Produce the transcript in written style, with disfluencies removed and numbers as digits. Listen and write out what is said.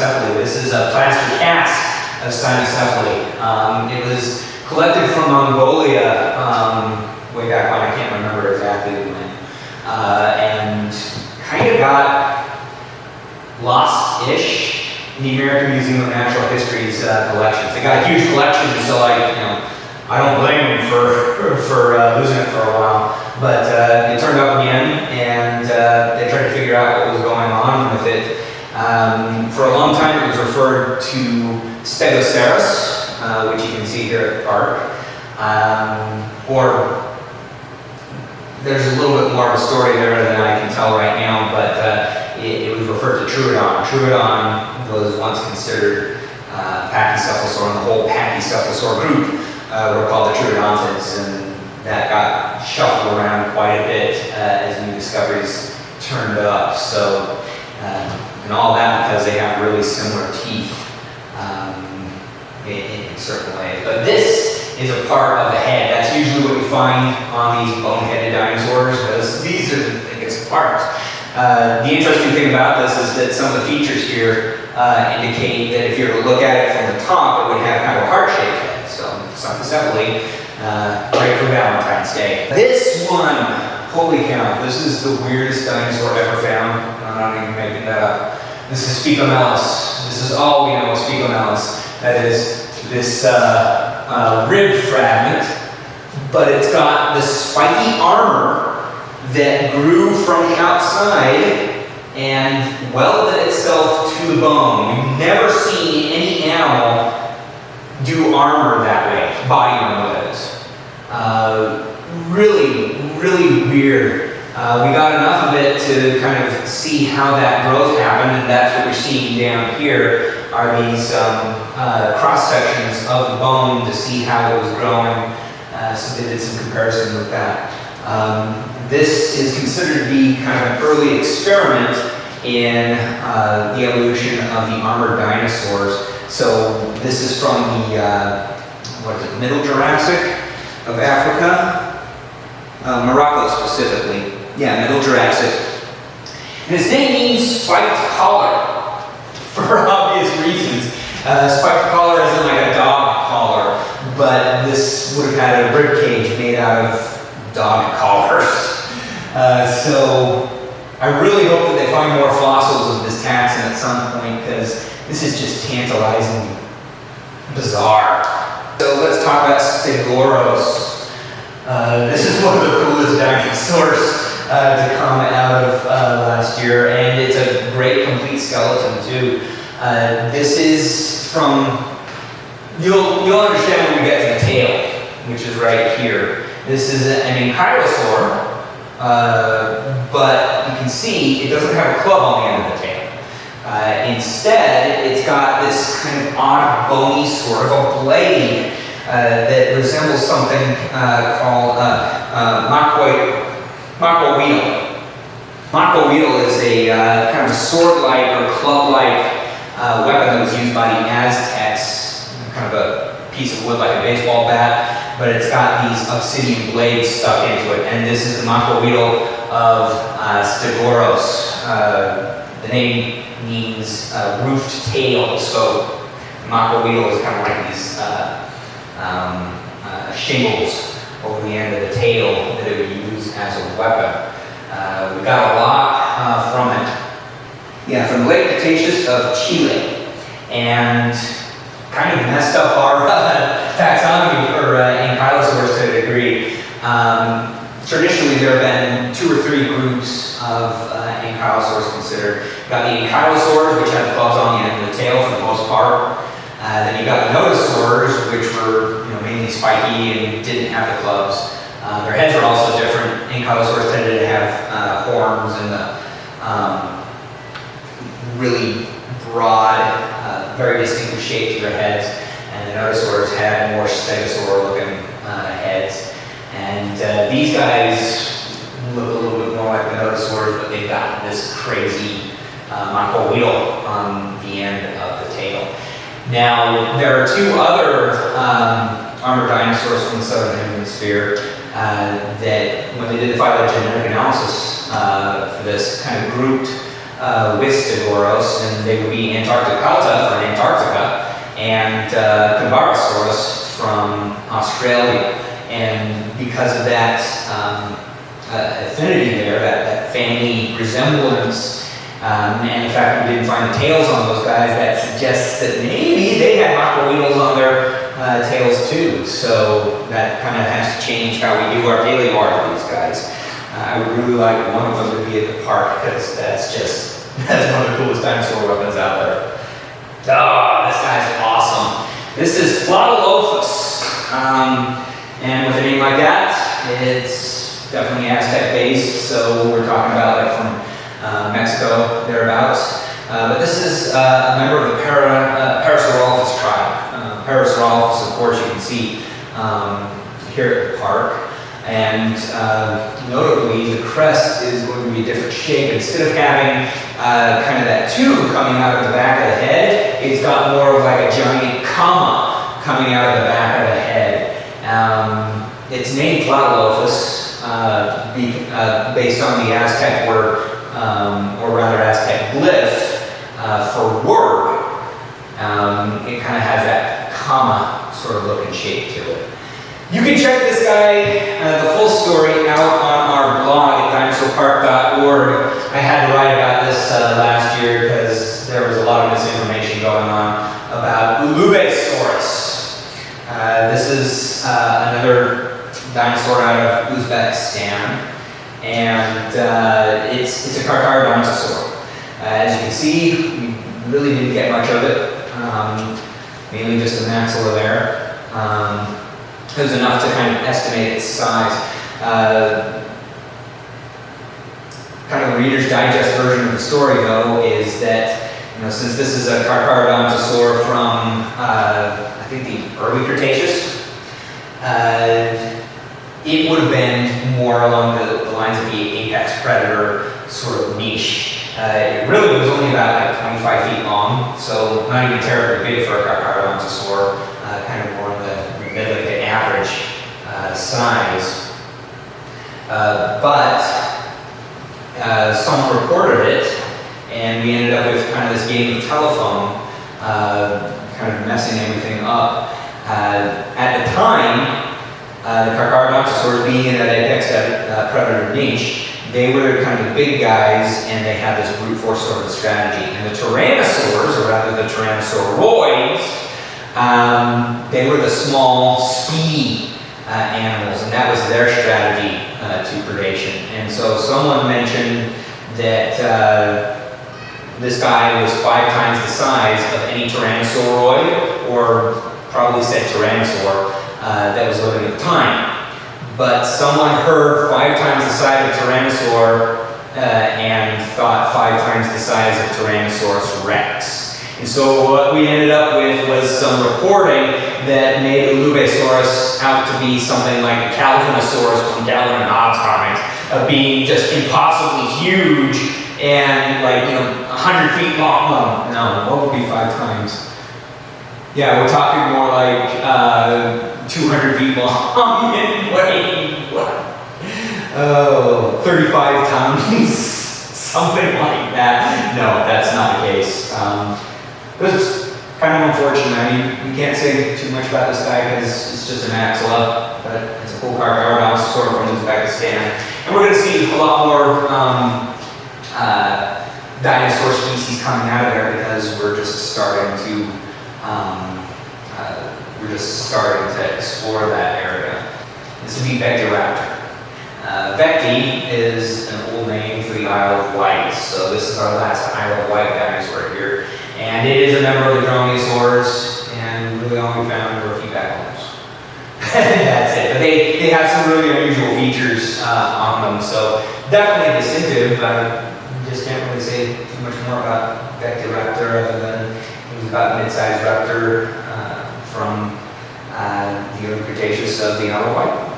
Cytocephaly. This is a plaster cast of Cytocephaly. It was collected from Mongolia way back when, I can't remember exactly when, and kind of got lost-ish in the American Museum of Natural History's collections. They got a huge collection, so I don't blame them for losing it for a while. But it turned up again, and they tried to figure out what was going on with it. For a long time, it was referred to Stegosaurus, which you can see here at the park. Or there's a little bit more of a story there than I can tell right now, but it was referred to Troodon. Troodon was once considered Pachycephalosaur, and the whole Pachycephalosaur group were called the Troodontids, and that got shuffled around quite a bit as new discoveries turned up. So, and all that because they have really similar teeth in certain ways. But this is a part of the head. That's usually what you find on these bone-headed dinosaurs, because these are the thickest parts. The interesting thing about this is that some of the features here indicate that if you were to look at it from the top, it would have kind of a heart-shaped head. So, Cytocephaly, great for Valentine's Day. This one, holy cow, this is the weirdest dinosaur ever found. I'm not even making that up. This is Spicomelus. This is all we know of Spicomelus. That is this rib fragment, but it's got this spiky armor that grew from the outside and welded itself to the bone. You've never seen any animal do armor that way, body armor that is. Really, really weird. We got enough of it to kind of see how that growth happened, and that's what you're seeing down here are these cross sections of the bone to see how it was growing. So they did some comparison with that. This is considered to be kind of an early experiment in the evolution of the armored dinosaurs. So this is from the, Middle Jurassic of Africa? Morocco specifically. Yeah, Middle Jurassic. And his name means spiked collar, for obvious reasons. Spiked collar isn't like a dog collar, but this would have had a rib cage made out of dog collars. So I really hope that they find more fossils of this taxon at some point, because this is just tantalizingly bizarre. So let's talk about Stegosaurus. This is one of the coolest dinosaurs to come out of last year, and it's a great complete skeleton too. This is from, you'll understand when we get to the tail, which is right here. This is an ankylosaur, but you can see it doesn't have a club on the end of the tail. Instead, it's got this kind of odd, bony sort of a blade that resembles something called Macoweedle. Macoweedle is a kind of a sword-like or club-like weapon that was used by the Aztecs, kind of a piece of wood like a baseball bat, but it's got these obsidian blades stuck into it, and this is the Macoweedle of Stegosaurus. The name means roofed tail, so Macoweedle is kind of like these shingles over the end of the tail that it would use as a weapon. We got a lot from it. Yeah, from the late Cretaceous of Chile, and kind of messed up our taxonomy for ankylosaurs to a degree. Traditionally, there have been 2 or 3 groups of ankylosaurs considered. You've got the ankylosaurs, which have clubs on the end of the tail for the most part. Then you got the nodosaurs, which were mainly spiky and didn't have the clubs. Their heads are also different. Ankylosaurs tended to have horns and the really broad, very distinctive shape to their heads. And the nodosaurs had more stegosaur-looking heads. And these guys look a little bit more like the nodosaurs, but they've got this crazy Macoweedle on the end of the tail. Now, there are 2 other armored dinosaurs from the southern hemisphere that, when they did the phylogenetic analysis for this, kind of grouped with Stegosaurus, and they would be Antarcticata from Antarctica, and Carcardontosaurus from Australia. And because of that affinity there, that family resemblance, and the fact that we didn't find the tails on those guys, that suggests that maybe they had microneedles on their tails too. So that kind of has to change how we do our paleo art of these guys. I would really like one of them to be at the park, because that's one of the coolest dinosaur weapons out there. Oh, this guy's awesome. This is Flavalophus. And with a name like that, it's definitely Aztec based, so we're talking about like from Mexico, thereabouts. But this is a member of the Parasaurolophus tribe. Parasaurolophus, of course, you can see here at the park. And notably, the crest is going to be a different shape. Instead of having kind of that tube coming out of the back of the head, it's got more of like a giant comma coming out of the back of the head. It's named Flavalophus based on the Aztec word, or rather Aztec glyph for word. It kind of has that comma sort of look and shape to it. You can check this guy, the full story, out on our blog at dinosaurpark.org. I had to write about this last year because there was a lot of misinformation going on about Ulubesaurus. This is another dinosaur out of Uzbekistan, and it's a Carcardontosaur. As you can see, we really didn't get much of it, mainly just the maxilla there. It was enough to kind of estimate its size. Kind of the Reader's Digest version of the story, though, is that, since this is a Carcardontosaur from, I think, the early Cretaceous, it would have been more along the lines of the apex predator sort of niche. It really was only about like 25 feet long, so not even terribly big for a Carcardontosaur, kind of more in the middle to average size. But someone reported it, and we ended up with kind of this game of telephone, kind of messing everything up. At the time, the Carcardontosaurs being in that apex predator niche, they were kind of the big guys, and they had this brute force sort of strategy. And the Tyrannosaurs, or rather the Tyrannosauroids, they were the small, speedy animals, and that was their strategy to predation. And so someone mentioned that this guy was 5 times the size of any Tyrannosauroid, or probably said Tyrannosaur, that was living at the time. But someone heard 5 times the size of Tyrannosaur and thought 5 times the size of Tyrannosaurus rex. And so what we ended up with was some reporting that made Ulubesaurus out to be something like the Calvinosaurus from Calvin and Hobbes comics, of being just impossibly huge and 100 feet long. No, what would be 5 times? Yeah, we're talking more like 200 feet long and weighing, 35 tons, something like that. No, that's not the case. It's kind of unfortunate. I mean, we can't say too much about this guy because it's just an axilla, but it's a cool Carcardontosaur from Uzbekistan. And we're going to see a lot more dinosaur species coming out of there, because we're just starting to explore that area. This would be Vectiraptor. Vecti is an old name for the Isle of Wight, so this is our last Isle of Wight dinosaur here. And it is a member of the Dromaeosaurs, and really all we found were a few back bones. That's it. But they have some really unusual features on them, so definitely distinctive. We just can't really say too much more about Vectiraptor other than he was about a mid-sized raptor from the early Cretaceous of the Isle of Wight.